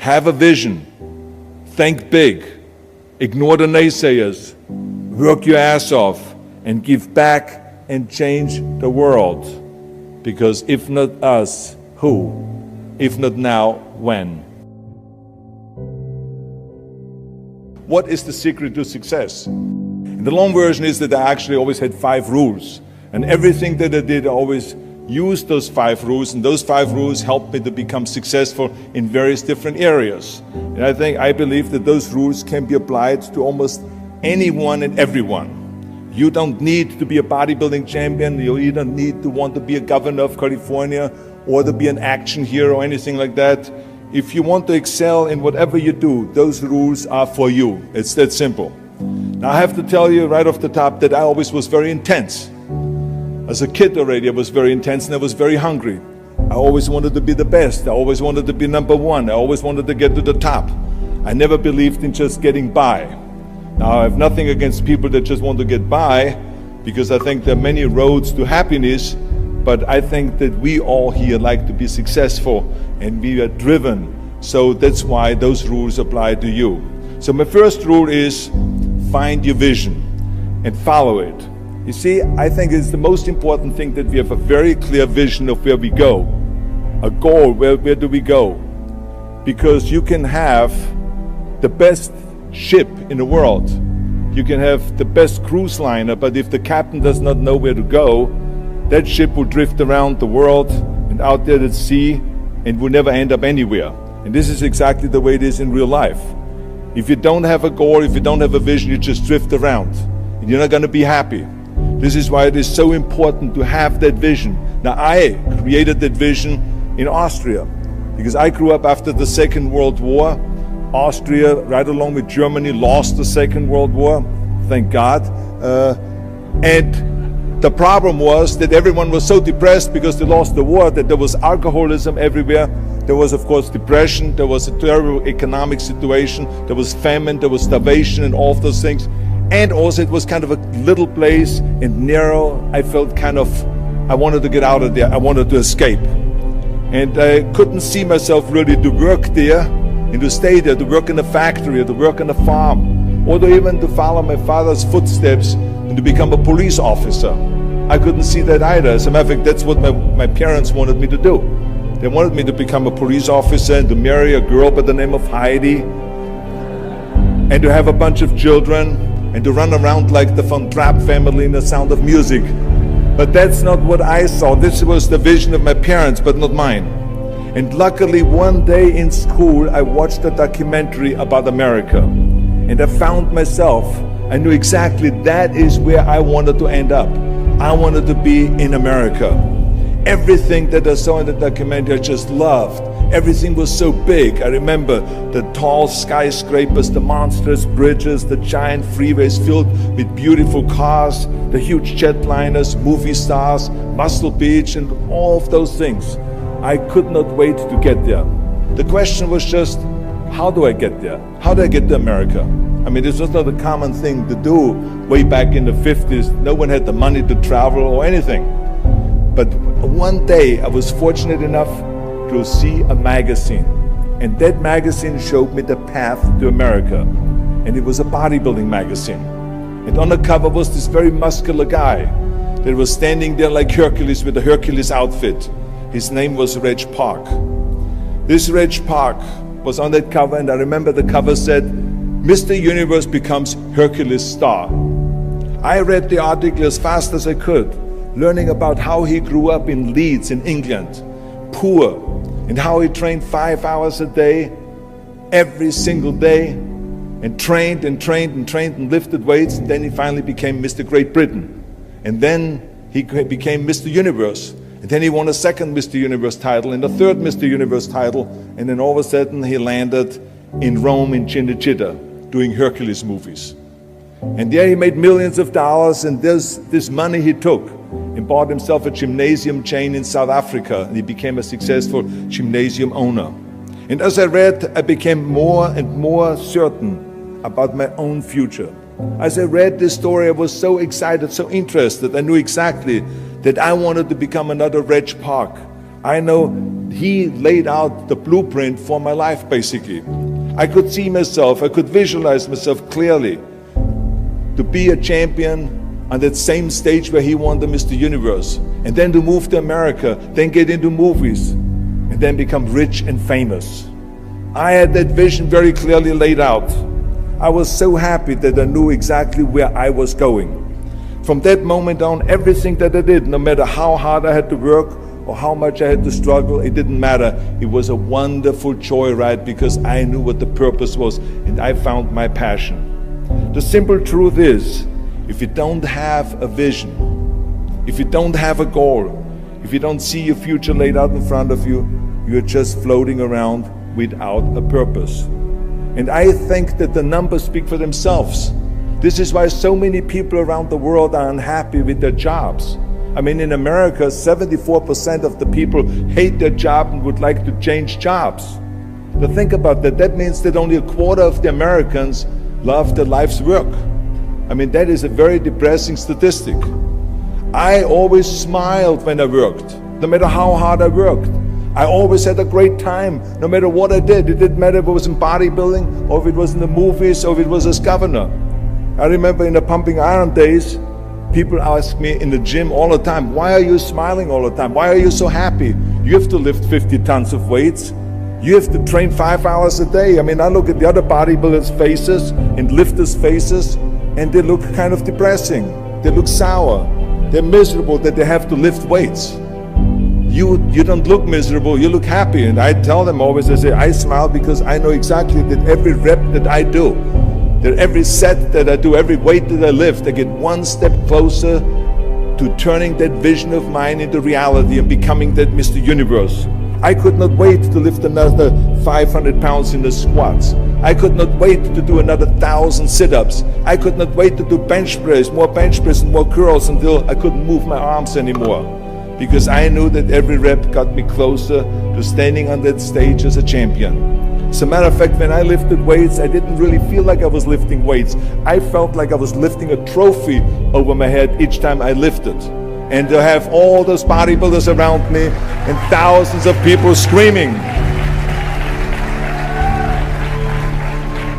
Have a vision. Think big. Ignore the naysayers. Work your ass off and give back and change the world. Because if not us, who? If not now, when? What is the secret to success? And the long version is that I actually always had 5 rules. And everything that I did, I always used those 5 rules. And those 5 rules helped me to become successful in various different areas. And I believe that those rules can be applied to almost anyone and everyone. You don't need to be a bodybuilding champion. You don't need to want to be a governor of California or to be an action hero or anything like that. If you want to excel in whatever you do, those rules are for you. It's that simple. Now I have to tell you right off the top that I always was very intense. As a kid already, I was very intense and I was very hungry. I always wanted to be the best. I always wanted to be number one. I always wanted to get to the top. I never believed in just getting by. Now, I have nothing against people that just want to get by, because I think there are many roads to happiness, but I think that we all here like to be successful and we are driven. So that's why those rules apply to you. So my first rule is find your vision and follow it. You see, I think it's the most important thing that we have a very clear vision of where we go. A goal, where do we go? Because you can have the best ship in the world. You can have the best cruise liner, but if the captain does not know where to go, that ship will drift around the world and out there at sea and will never end up anywhere. And this is exactly the way it is in real life. If you don't have a goal, if you don't have a vision, you just drift around and you're not going to be happy. This is why it is so important to have that vision. Now, I created that vision in Austria because I grew up after the Second World War. Austria, right along with Germany, lost the Second World War, thank God. And the problem was that everyone was so depressed because they lost the war that there was alcoholism everywhere. There was, of course, depression. There was a terrible economic situation. There was famine. There was starvation and all of those things. And also it was kind of a little place and narrow. I felt I wanted to get out of there. I wanted to escape. And I couldn't see myself really to work there and to stay there, to work in a factory, or to work on a farm, or to even to follow my father's footsteps and to become a police officer. I couldn't see that either. As a matter of fact, that's what my parents wanted me to do. They wanted me to become a police officer and to marry a girl by the name of Heidi and to have a bunch of children and to run around like the Von Trapp family in The Sound of Music. But that's not what I saw. This was the vision of my parents, but not mine. And luckily, one day in school, I watched a documentary about America. And I found myself, I knew exactly that is where I wanted to end up. I wanted to be in America. Everything that I saw in the documentary, I just loved. Everything was so big. I remember the tall skyscrapers, the monstrous bridges, the giant freeways filled with beautiful cars, the huge jetliners, movie stars, Muscle Beach, and all of those things. I could not wait to get there. The question was just, how do I get there? How do I get to America? I mean, this was not a common thing to do way back in the 50s. No one had the money to travel or anything. But one day I was fortunate enough to see a magazine. And that magazine showed me the path to America. And it was a bodybuilding magazine. And on the cover was this very muscular guy that was standing there like Hercules with a Hercules outfit. His name was Reg Park. This Reg Park was on that cover, and I remember the cover said, Mr. Universe becomes Hercules star. I read the article as fast as I could, learning about how he grew up in Leeds in England, poor, and how he trained 5 hours a day, every single day, and trained and trained and trained and lifted weights, and then he finally became Mr. Great Britain. And then he became Mr. Universe. And then he won a second Mr. Universe title and a third Mr. Universe title. And then all of a sudden he landed in Rome in Cinecittà doing Hercules movies. And there he made millions of dollars, and this money he took and bought himself a gymnasium chain in South Africa, and he became a successful gymnasium owner. And as I read, I became more and more certain about my own future. As I read this story, I was so excited, so interested. I knew exactly that I wanted to become another Reg Park, I know he laid out the blueprint for my life, basically. I could see myself, I could visualize myself clearly to be a champion on that same stage where he won the Mr. Universe, and then to move to America, then get into movies, and then become rich and famous. I had that vision very clearly laid out. I was so happy that I knew exactly where I was going. From that moment on, everything that I did, no matter how hard I had to work or how much I had to struggle, it didn't matter. It was a wonderful joyride because I knew what the purpose was and I found my passion. The simple truth is, if you don't have a vision, if you don't have a goal, if you don't see your future laid out in front of you, you're just floating around without a purpose. And I think that the numbers speak for themselves. This is why so many people around the world are unhappy with their jobs. I mean, in America, 74% of the people hate their job and would like to change jobs. But think about that. That means that only a quarter of the Americans love their life's work. I mean, that is a very depressing statistic. I always smiled when I worked, no matter how hard I worked. I always had a great time, no matter what I did. It didn't matter if it was in bodybuilding, or if it was in the movies, or if it was as governor. I remember in the pumping iron days, people ask me in the gym all the time, why are you smiling all the time? Why are you so happy? You have to lift 50 tons of weights. You have to train 5 hours a day. I mean, I look at the other bodybuilders' faces and lifters' faces, and they look kind of depressing. They look sour. They're miserable that they have to lift weights. You don't look miserable, you look happy. And I tell them always, I say, I smile because I know exactly that every rep that I do, that every set that I do, every weight that I lift, I get one step closer to turning that vision of mine into reality and becoming that Mr. Universe. I could not wait to lift another 500 pounds in the squats. I could not wait to do another 1,000 sit-ups. I could not wait to do bench press, more bench press and more curls until I couldn't move my arms anymore. Because I knew that every rep got me closer to standing on that stage as a champion. As a matter of fact, when I lifted weights, I didn't really feel like I was lifting weights. I felt like I was lifting a trophy over my head each time I lifted. And to have all those bodybuilders around me and thousands of people screaming.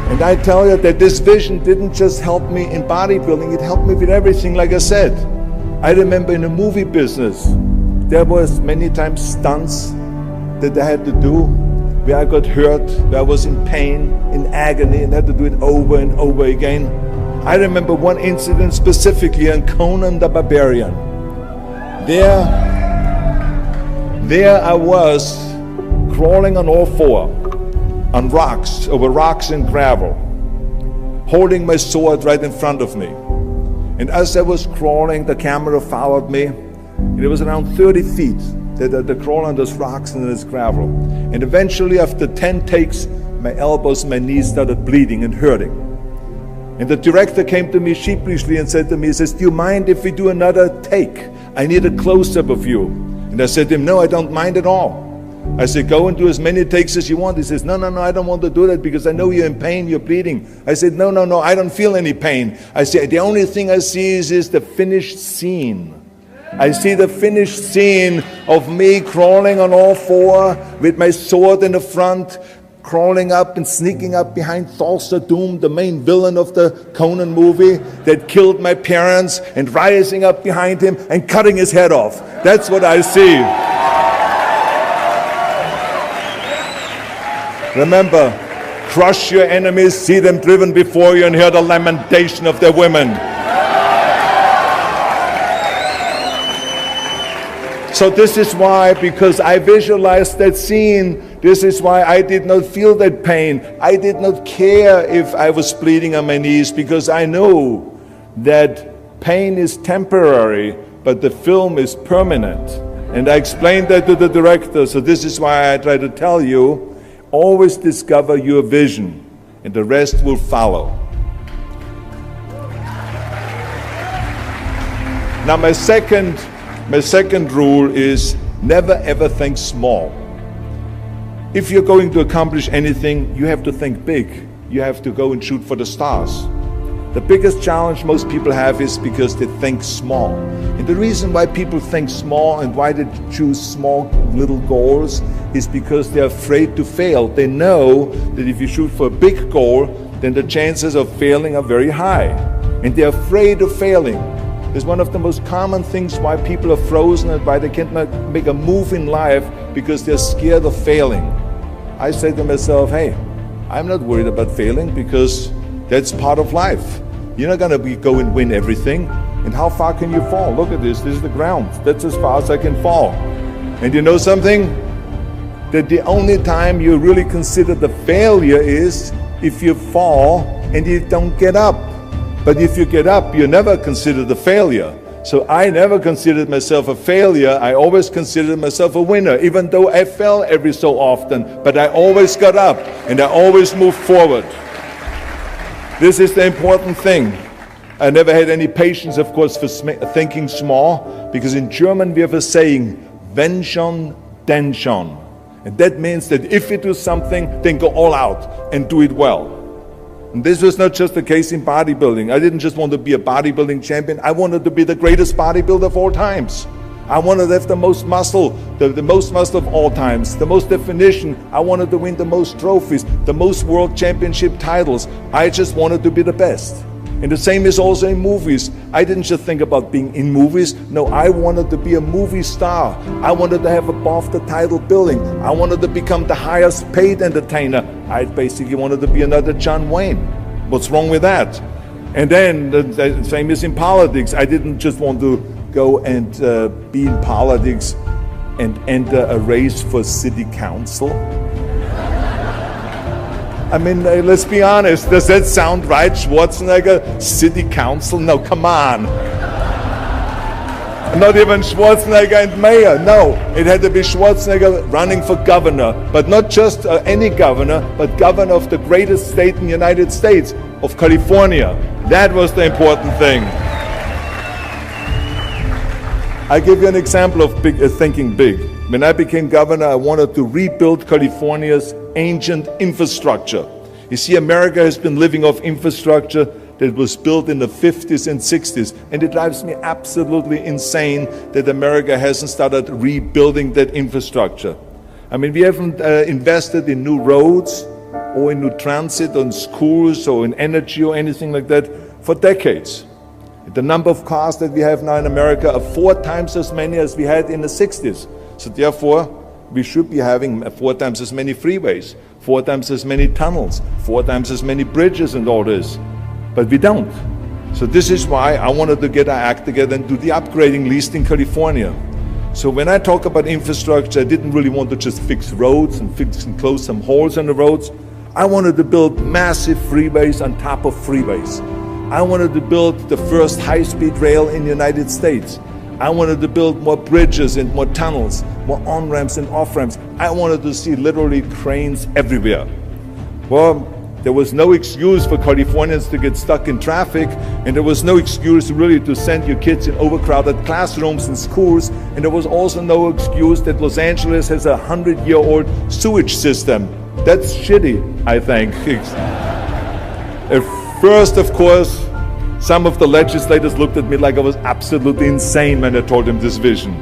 And I tell you that this vision didn't just help me in bodybuilding, it helped me with everything, like I said. I remember in the movie business, there was many times stunts that I had to do where I got hurt, where I was in pain, in agony, and had to do it over and over again. I remember one incident specifically on Conan the Barbarian. There I was crawling on all four, on rocks, over rocks and gravel, holding my sword right in front of me. And as I was crawling, the camera followed me. And it was around 30 feet that I crawl on those rocks and this gravel. And eventually, after 10 takes, my elbows and my knees started bleeding and hurting. And the director came to me sheepishly and said to me, he says, do you mind if we do another take? I need a close-up of you. And I said to him, no, I don't mind at all. I said, go and do as many takes as you want. He says, no, I don't want to do that because I know you're in pain, you're bleeding. I said, no, I don't feel any pain. I said, the only thing I see is the finished scene. I see the finished scene of me crawling on all four with my sword in the front, crawling up and sneaking up behind Thulsa Doom, the main villain of the Conan movie that killed my parents, and rising up behind him and cutting his head off. That's what I see. Remember, crush your enemies, see them driven before you, and hear the lamentation of their women. So this is why, because I visualized that scene, this is why I did not feel that pain. I did not care if I was bleeding on my knees, because I know that pain is temporary, but the film is permanent. And I explained that to the director, so this is why I try to tell you, always discover your vision, and the rest will follow. Now my second rule is never ever think small. If you're going to accomplish anything, you have to think big. You have to go and shoot for the stars. The biggest challenge most people have is because they think small. And the reason why people think small and why they choose small little goals is because they're afraid to fail. They know that if you shoot for a big goal, then the chances of failing are very high. And they're afraid of failing. It's one of the most common things why people are frozen and why they can't make a move in life, because they're scared of failing. I say to myself, hey, I'm not worried about failing because that's part of life. You're not going to go and win everything. And how far can you fall? Look at this. This is the ground. That's as far as I can fall. And you know something? That the only time you really consider the failure is if you fall and you don't get up. But if you get up, you never consider the failure. So I never considered myself a failure. I always considered myself a winner, even though I fell every so often. But I always got up and I always moved forward. This is the important thing. I never had any patience, of course, for thinking small, because in German we have a saying, wenn schon, denn schon. And that means that if you do something, then go all out and do it well. And this was not just the case in bodybuilding. I didn't just want to be a bodybuilding champion. I wanted to be the greatest bodybuilder of all times. I wanted to have the most muscle, the most muscle of all times, the most definition. I wanted to win the most trophies, the most world championship titles. I just wanted to be the best. And the same is also in movies. I didn't just think about being in movies. No, I wanted to be a movie star. I wanted to have above the title billing. I wanted to become the highest paid entertainer. I basically wanted to be another John Wayne. What's wrong with that? And then the same is in politics. I didn't just want to go and be in politics and enter a race for city council. I mean, let's be honest, does that sound right, Schwarzenegger? City council? No, come on. Not even Schwarzenegger and mayor, no. It had to be Schwarzenegger running for governor, but not just any governor, but governor of the greatest state in the United States, of California. That was the important thing. I give you an example of thinking big. When I became governor, I wanted to rebuild California's ancient infrastructure. You see, America has been living off infrastructure that was built in the 50s and 60s, and it drives me absolutely insane that America hasn't started rebuilding that infrastructure. I mean, we haven't invested in new roads or in new transit, on schools or in energy or anything like that for decades. The number of cars that we have now in America are 4 times as many as we had in the 60s. So therefore, we should be having 4 times as many freeways, 4 times as many tunnels, 4 times as many bridges and all this. But we don't. So this is why I wanted to get our act together and do the upgrading, at least in California. So when I talk about infrastructure, I didn't really want to just fix roads and fix and close some holes on the roads. I wanted to build massive freeways on top of freeways. I wanted to build the first high-speed rail in the United States. I wanted to build more bridges and more tunnels, more on-ramps and off-ramps. I wanted to see literally cranes everywhere. Well, there was no excuse for Californians to get stuck in traffic, and there was no excuse really to send your kids in overcrowded classrooms in schools, and there was also no excuse that Los Angeles has a 100-year-old sewage system. That's shitty, I think. At first, of course, some of the legislators looked at me like I was absolutely insane when I told them this vision.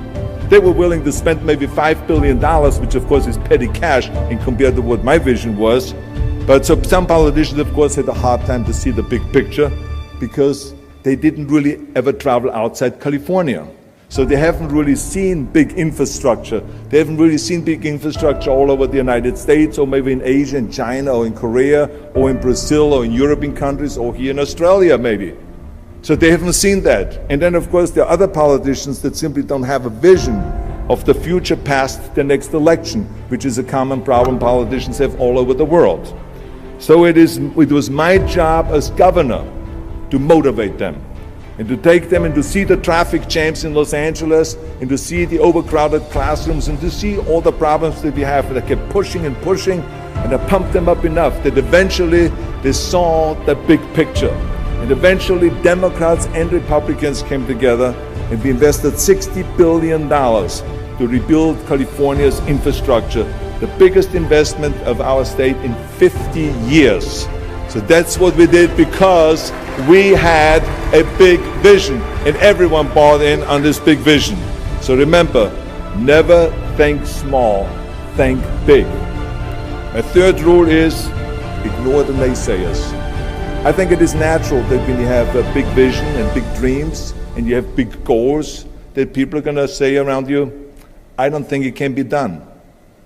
They were willing to spend maybe $5 billion, which of course is petty cash in compared to what my vision was. But so some politicians, of course, had a hard time to see the big picture because they didn't really ever travel outside California. So they haven't really seen big infrastructure. They haven't really seen big infrastructure all over the United States, or maybe in Asia, in China, or in Korea, or in Brazil, or in European countries, or here in Australia maybe. So they haven't seen that. And then of course there are other politicians that simply don't have a vision of the future past the next election, which is a common problem politicians have all over the world. So it was my job as governor to motivate them, and to take them and to see the traffic jams in Los Angeles, and to see the overcrowded classrooms, and to see all the problems that we have. And I kept pushing and pushing, and I pumped them up enough that eventually they saw the big picture. And eventually Democrats and Republicans came together, and we invested $60 billion to rebuild California's infrastructure, the biggest investment of our state in 50 years. So that's what we did because we had a big vision and everyone bought in on this big vision. So remember, never think small, think big. My third rule is ignore the naysayers. I think it is natural that when you have a big vision and big dreams and you have big goals, that people are going to say around you, I don't think it can be done.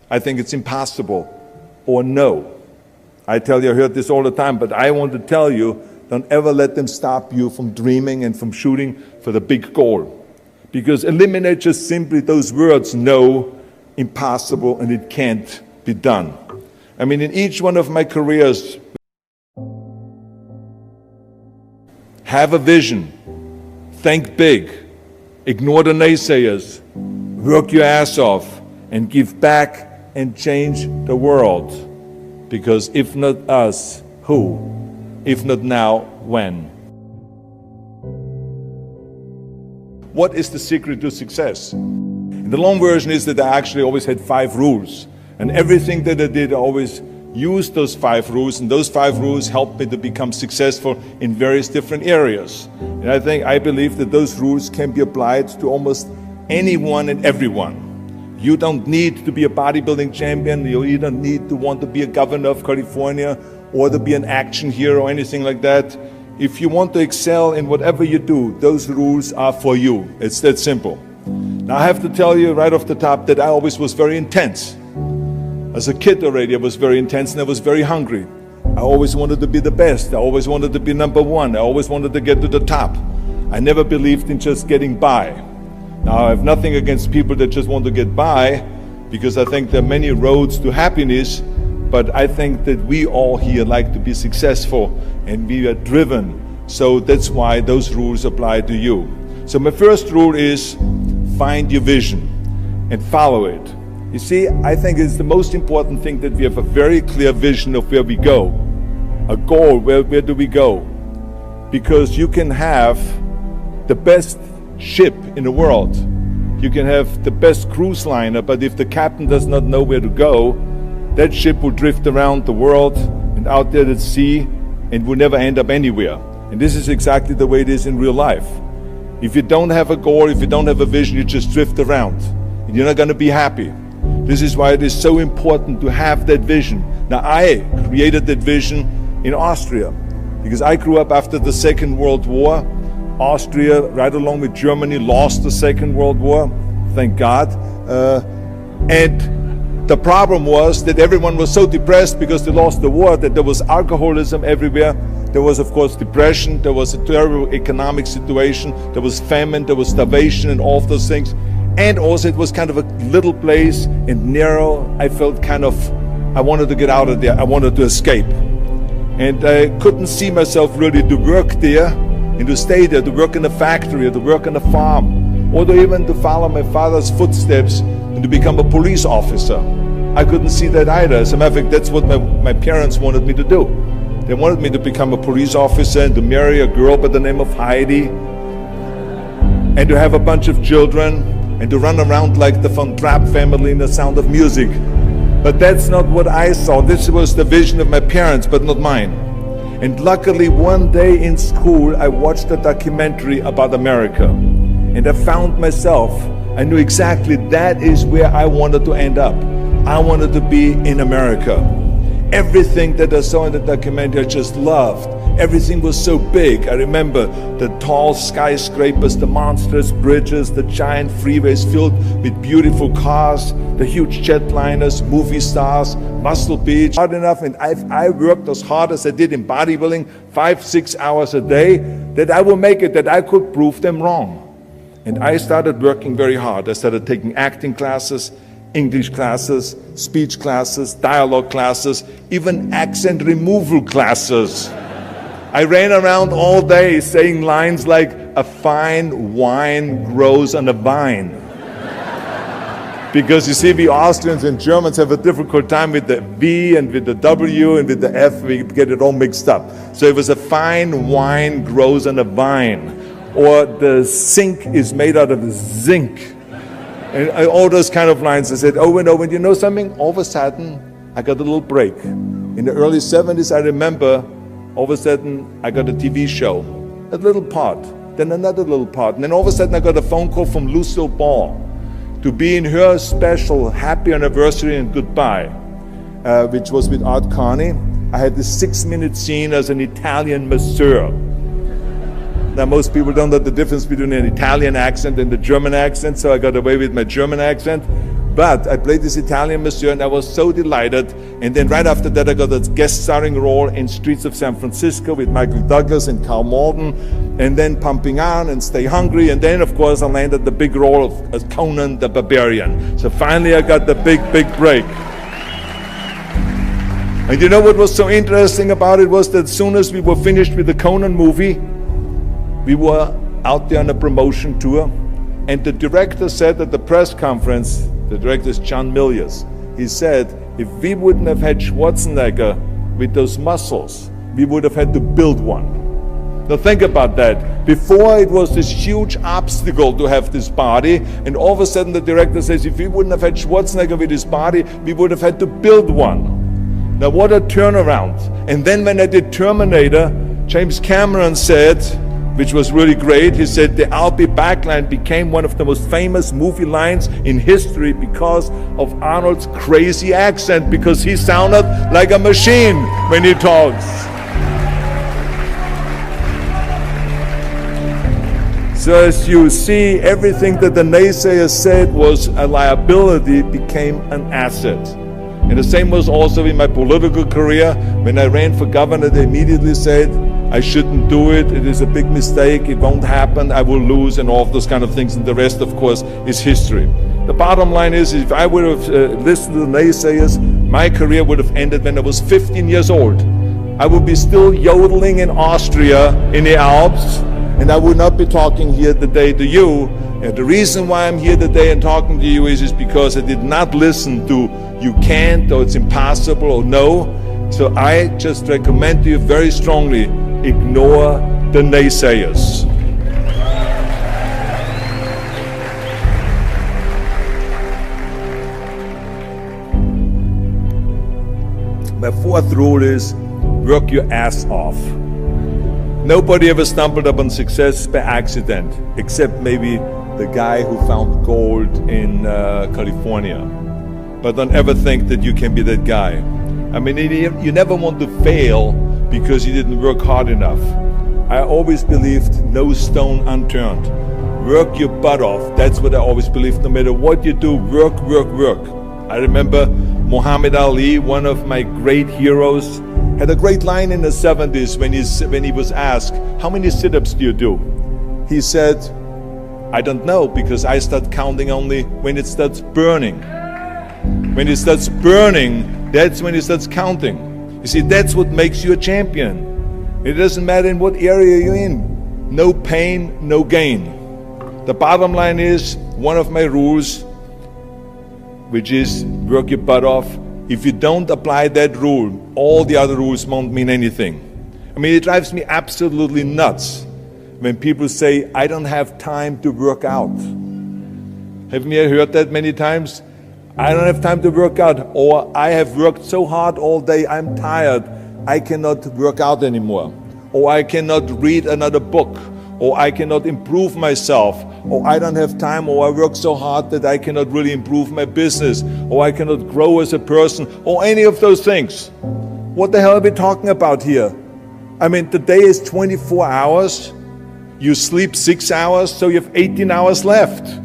I think it's impossible, or no. I tell you, I heard this all the time, but I want to tell you, don't ever let them stop you from dreaming and from shooting for the big goal. Because eliminate just simply those words, no, impossible, and it can't be done. I mean, in each one of my careers, have a vision, think big, ignore the naysayers, work your ass off, and give back and change the world. Because if not us, who? If not now, when? What is the secret to success? And the long version is that I actually always had 5 rules. And everything that I did, I always used those 5 rules, and those 5 rules helped me to become successful in various different areas. And I believe that those rules can be applied to almost anyone and everyone. You don't need to be a bodybuilding champion, you don't need to want to be a governor of California or to be an action hero or anything like that. If you want to excel in whatever you do, those rules are for you. It's that simple. Now I have to tell you right off the top that I always was very intense. As a kid already, I was very intense and I was very hungry. I always wanted to be the best. I always wanted to be number one. I always wanted to get to the top. I never believed in just getting by. Now, I have nothing against people that just want to get by, because I think there are many roads to happiness, but I think that we all here like to be successful and we are driven. So that's why those rules apply to you. So my first rule is find your vision and follow it. You see, I think it's the most important thing that we have a very clear vision of where we go. A goal, where do we go? Because you can have the best ship in the world. You can have the best cruise liner, but if the captain does not know where to go, that ship will drift around the world and out there at sea and will never end up anywhere. And this is exactly the way it is in real life. If you don't have a goal, if you don't have a vision, you just drift around and you're not going to be happy. This is why it is so important to have that vision. Now, I created that vision in Austria because I grew up after the Second World War. Austria, right along with Germany, lost the Second World War, thank God. And the problem was that everyone was so depressed because they lost the war, that there was alcoholism everywhere. There was, of course, depression. There was a terrible economic situation. There was famine. There was starvation and all of those things. And also it was kind of a little place and narrow. I felt I wanted to get out of there. I wanted to escape. And I couldn't see myself really to work there and to stay there, to work in a factory or to work on a farm, or to even to follow my father's footsteps and to become a police officer. I couldn't see that either. As a matter of fact, that's what my parents wanted me to do. They wanted me to become a police officer and to marry a girl by the name of Heidi and to have a bunch of children and to run around like the Von Trapp family in The Sound of Music. But that's not what I saw. This was the vision of my parents, but not mine. And luckily, one day in school, I watched a documentary about America. And I found myself, I knew exactly that is where I wanted to end up. I wanted to be in America. Everything that I saw in the documentary, I just loved. Everything was so big. I remember the tall skyscrapers, the monstrous bridges, the giant freeways filled with beautiful cars, the huge jetliners, movie stars, Muscle Beach. Hard enough, and I worked as hard as I did in bodybuilding, 5-6 hours a day, that I will make it, that I could prove them wrong. And I started working very hard. I started taking acting classes, English classes, speech classes, dialogue classes, even accent removal classes. I ran around all day saying lines like, "A fine wine grows on a vine." Because you see, we Austrians and Germans have a difficult time with the V and with the W and with the F. We get it all mixed up. So it was "a fine wine grows on a vine," or "the sink is made out of zinc." And all those kind of lines. I said over and over. And you know something? All of a sudden, I got a little break. In the early 70s, I remember All of a sudden, I got a TV show, a little part, then another little part. And then all of a sudden, I got a phone call from Lucille Ball to be in her special Happy Anniversary and Goodbye, which was with Art Carney. I had this 6-minute scene as an Italian masseur. Now, most people don't know the difference between an Italian accent and the German accent, so I got away with my German accent. But I played this Italian masseur, and I was so delighted. And then right after that, I got a guest starring role in Streets of San Francisco with Michael Douglas and Carl Malden, and then Pumping On and Stay Hungry. And then, of course, I landed the big role of as Conan the Barbarian. So finally, I got the big break. And you know what was so interesting about it was that as soon as we were finished with the Conan movie, we were out there on a promotion tour, and the director said at the press conference, the director is John Milius, he said, if we wouldn't have had Schwarzenegger with those muscles, we would have had to build one. Now think about that. Before it was this huge obstacle to have this body, and all of a sudden the director says, if we wouldn't have had Schwarzenegger with his body, we would have had to build one. Now what a turnaround. And then when I did Terminator, James Cameron said, which was really great, he said the "I'll be back" line became one of the most famous movie lines in history because of Arnold's crazy accent, because he sounded like a machine when he talks. So as you see, everything that the naysayers said was a liability became an asset. And the same was also in my political career. When I ran for governor, they immediately said, I shouldn't do it, it is a big mistake, it won't happen, I will lose, and all of those kind of things. And the rest, of course, is history. The bottom line is, if I would have listened to the naysayers, my career would have ended when I was 15 years old. I would be still yodeling in Austria, in the Alps, and I would not be talking here today to you. And the reason why I'm here today and talking to you is because I did not listen to you can't, or it's impossible, or no. So I just recommend to you very strongly, ignore the naysayers. My fourth rule is work your ass off. Nobody ever stumbled upon success by accident, except maybe the guy who found gold in California. But don't ever think that you can be that guy. I mean, you never want to fail because you didn't work hard enough. I always believed no stone unturned. Work your butt off. That's what I always believed. No matter what you do, work. I remember Muhammad Ali, one of my great heroes, had a great line in the 70s when he was asked, how many sit-ups do you do? He said, I don't know, because I start counting only when it starts burning. When it starts burning, that's when it starts counting. You see, that's what makes you a champion. It doesn't matter in what area you're in. No pain, no gain. The bottom line is, one of my rules, which is work your butt off. If you don't apply that rule, all the other rules won't mean anything. I mean, it drives me absolutely nuts when people say, I don't have time to work out. Haven't you heard that many times? I don't have time to work out, or I have worked so hard all day, I'm tired, I cannot work out anymore, or I cannot read another book, or I cannot improve myself, or I don't have time, or I work so hard that I cannot really improve my business, or I cannot grow as a person, or any of those things. What the hell are we talking about here? I mean, the day is 24 hours, you sleep 6 hours, so you have 18 hours left.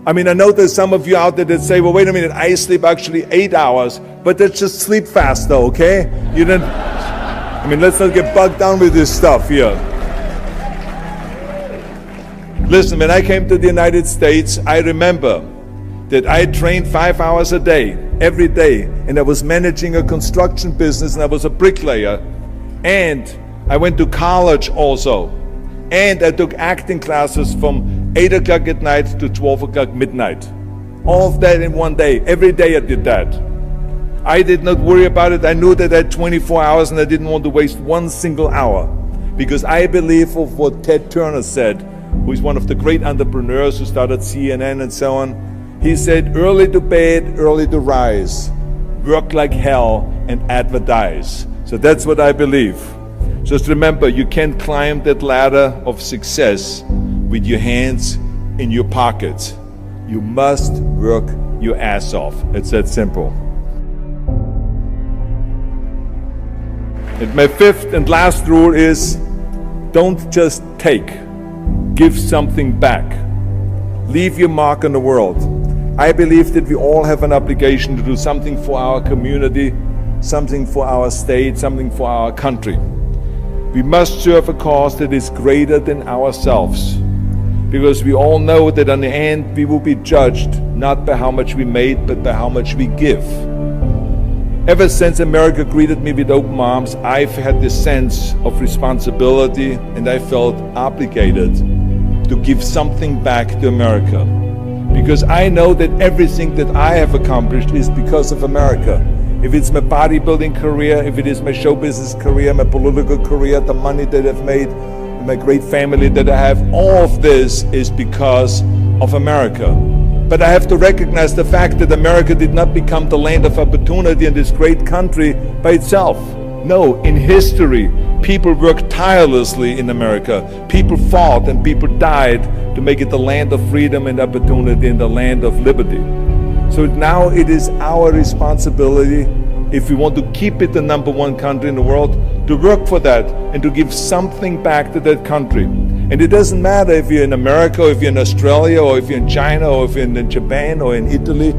I mean, I know there's some of you out there that say, well, wait a minute, I sleep actually 8 hours, but that's just sleep faster, okay? You don't, I mean, let's not get bogged down with this stuff here. Listen, when I came to the United States, I remember that I trained 5 hours a day, every day, and I was managing a construction business, and I was a bricklayer, and I went to college also, and I took acting classes from 8 o'clock at night to 12 o'clock midnight. All of that in one day. Every day I did that. I did not worry about it. I knew that I had 24 hours and I didn't want to waste one single hour. Because I believe of what Ted Turner said, who is one of the great entrepreneurs who started CNN and so on. He said, early to bed, early to rise. Work like hell and advertise. So that's what I believe. Just remember, you can't climb that ladder of success with your hands in your pockets. You must work your ass off. It's that simple. And my fifth and last rule is, don't just take, give something back. Leave your mark on the world. I believe that we all have an obligation to do something for our community, something for our state, something for our country. We must serve a cause that is greater than ourselves, because we all know that in the end we will be judged not by how much we made, but by how much we give. Ever since America greeted me with open arms, I've had this sense of responsibility, and I felt obligated to give something back to America. Because I know that everything that I have accomplished is because of America. If it's my bodybuilding career, if it is my show business career, my political career, the money that I've made, my great family that I have, all of this is because of America. But I have to recognize the fact that America did not become the land of opportunity in this great country by itself. No, in history, people worked tirelessly in America. People fought and people died to make it the land of freedom and opportunity and the land of liberty. So now it is our responsibility, if we want to keep it the #1 country in the world, to work for that and to give something back to that country. And it doesn't matter if you're in America, or if you're in Australia, or if you're in China, or if you're in Japan, or in Italy.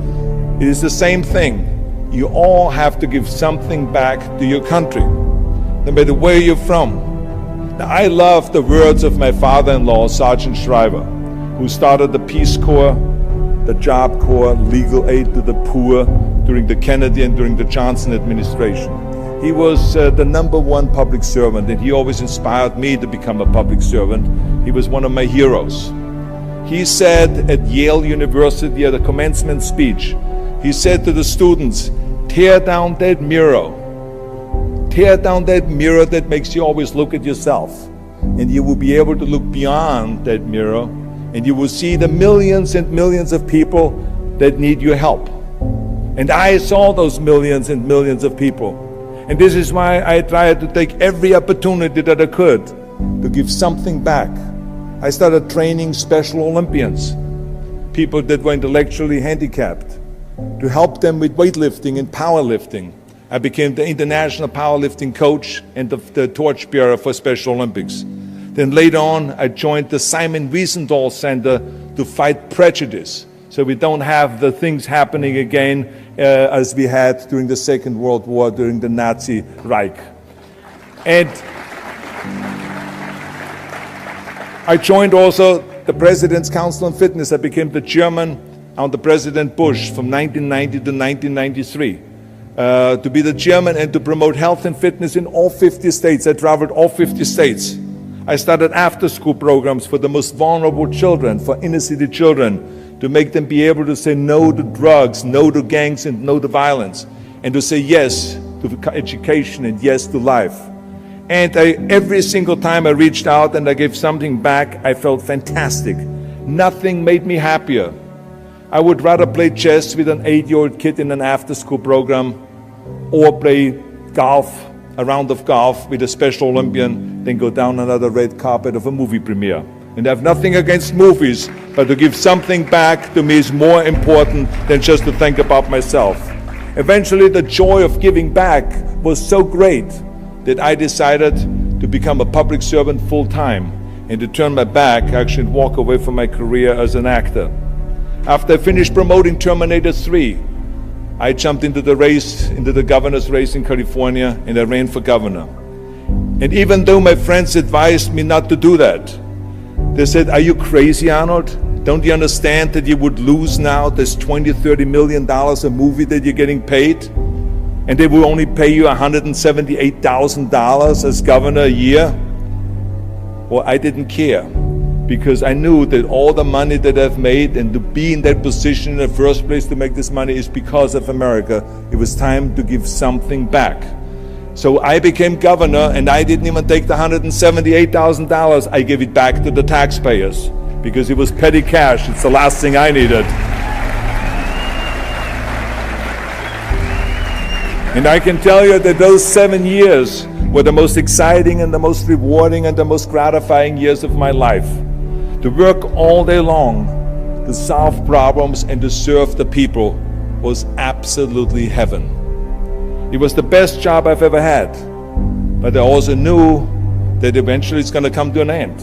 It is the same thing. You all have to give something back to your country, no matter where you're from. Now, I love the words of my father-in-law, Sergeant Shriver, who started the Peace Corps, the Job Corps, legal aid to the poor during the Kennedy and during the Johnson administration. He was the #1 public servant, and he always inspired me to become a public servant. He was one of my heroes. He said at Yale University at a commencement speech, he said to the students, tear down that mirror. Tear down that mirror that makes you always look at yourself. And you will be able to look beyond that mirror, and you will see the millions and millions of people that need your help. And I saw those millions and millions of people. And this is why I tried to take every opportunity that I could to give something back. I started training Special Olympians, people that were intellectually handicapped, to help them with weightlifting and powerlifting. I became the international powerlifting coach and the torchbearer for Special Olympics. Then later on, I joined the Simon Wiesenthal Center to fight prejudice, so we don't have the things happening again as we had during the Second World War, during the Nazi Reich. And I joined also the President's Council on Fitness. I became the chairman under President Bush from 1990 to 1993. To be the chairman and to promote health and fitness in all 50 states. I traveled all 50 states. I started after-school programs for the most vulnerable children, for inner-city children, to make them be able to say no to drugs, no to gangs, and no to violence, and to say yes to education and yes to life. And every single time I reached out and I gave something back, I felt fantastic. Nothing made me happier. I would rather play chess with an 8-year-old kid in an after-school program, or play golf, a round of golf with a Special Olympian, than go down another red carpet of a movie premiere. And I have nothing against movies, but to give something back to me is more important than just to think about myself. Eventually, the joy of giving back was so great that I decided to become a public servant full-time and to turn my back, actually, and walk away from my career as an actor. After I finished promoting Terminator 3, I jumped into the race, into the governor's race in California, and I ran for governor. And even though my friends advised me not to do that, they said, "Are you crazy, Arnold? Don't you understand that you would lose now this $20–30 million a movie that you're getting paid? And they will only pay you $178,000 as governor a year?" Well, I didn't care, because I knew that all the money that I've made and to be in that position in the first place to make this money is because of America. It was time to give something back. So I became governor, and I didn't even take the $178,000. I gave it back to the taxpayers because it was petty cash. It's the last thing I needed. And I can tell you that those 7 years were the most exciting and the most rewarding and the most gratifying years of my life. To work all day long, to solve problems and to serve the people was absolutely heaven. It was the best job I've ever had, but I also knew that eventually it's going to come to an end.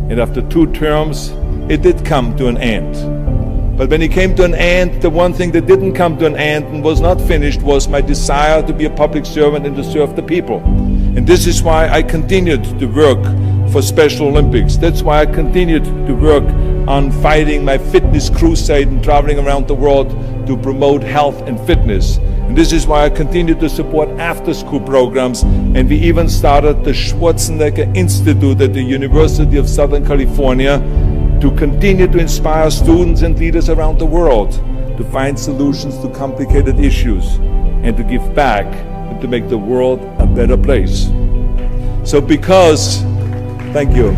And after 2 terms, it did come to an end. But when it came to an end, the one thing that didn't come to an end and was not finished was my desire to be a public servant and to serve the people. And this is why I continued to work for Special Olympics. That's why I continued to work on fighting my fitness crusade and traveling around the world to promote health and fitness. And this is why I continued to support after-school programs, and we even started the Schwarzenegger Institute at the University of Southern California to continue to inspire students and leaders around the world to find solutions to complicated issues and to give back and to make the world a better place. So thank you.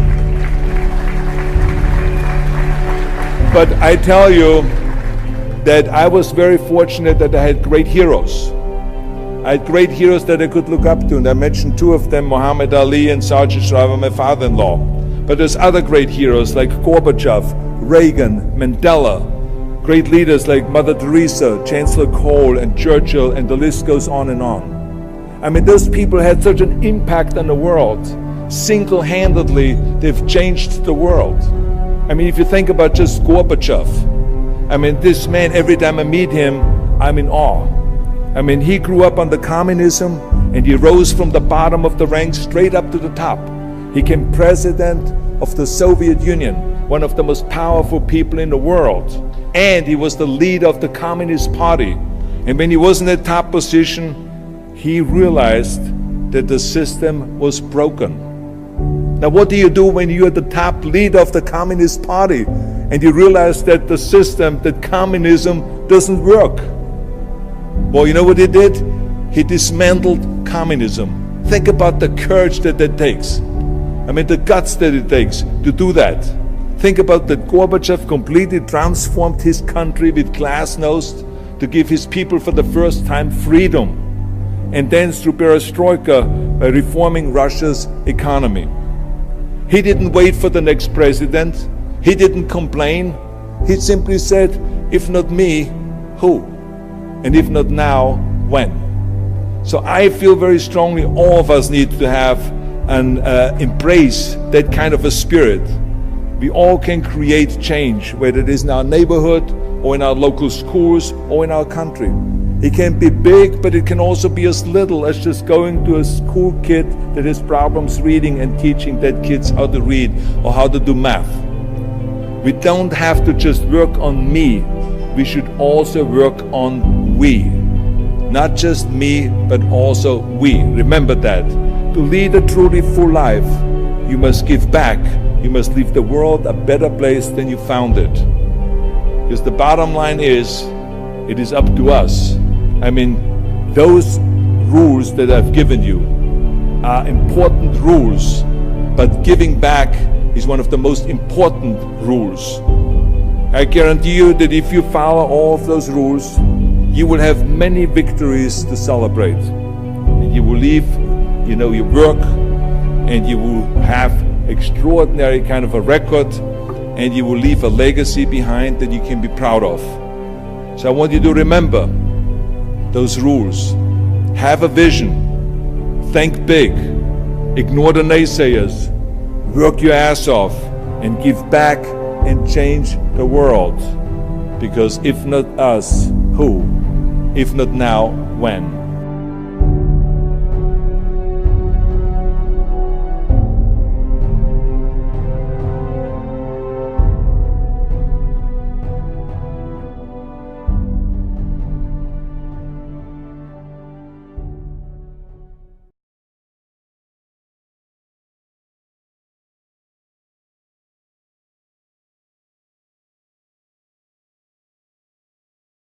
But I tell you that I was very fortunate that I had great heroes. I had great heroes that I could look up to, and I mentioned 2 of them, Muhammad Ali and Sergeant Shriver, my father-in-law. But there's other great heroes like Gorbachev, Reagan, Mandela, great leaders like Mother Teresa, Chancellor Kohl, and Churchill, and the list goes on and on. I mean, those people had such an impact on the world. Single-handedly, they've changed the world. I mean, if you think about just Gorbachev, I mean, this man, every time I meet him, I'm in awe. I mean, he grew up under communism, and he rose from the bottom of the ranks straight up to the top. He became president of the Soviet Union, one of the most powerful people in the world. And he was the leader of the Communist Party. And when he was in that top position, he realized that the system was broken. Now, what do you do when you're the top leader of the Communist Party and you realize that the system, that communism, doesn't work? Well, you know what he did? He dismantled communism. Think about the courage that takes. I mean, the guts that it takes to do that. Think about that Gorbachev completely transformed his country with glasnost to give his people for the first time freedom. And then through perestroika, by reforming Russia's economy. He didn't wait for the next president. He didn't complain. He simply said, if not me, who? And if not now, when? So I feel very strongly all of us need to have and embrace that kind of a spirit. We all can create change, whether it is in our neighborhood or in our local schools or in our country. It can be big, but it can also be as little as just going to a school kid that has problems reading and teaching that kids how to read or how to do math. We don't have to just work on me. We should also work on we. Not just me, but also we. Remember that. To lead a truly full life, you must give back. You must leave the world a better place than you found it. Because the bottom line is, it is up to us. I mean, those rules that I've given you are important rules, but giving back is one of the most important rules. I guarantee you that if you follow all of those rules, you will have many victories to celebrate. And you will leave, your work, and you will have extraordinary kind of a record, and you will leave a legacy behind that you can be proud of. So I want you to remember those rules. Have a vision. Think big. Ignore the naysayers. Work your ass off and give back and change the world. Because if not us, who? If not now, when?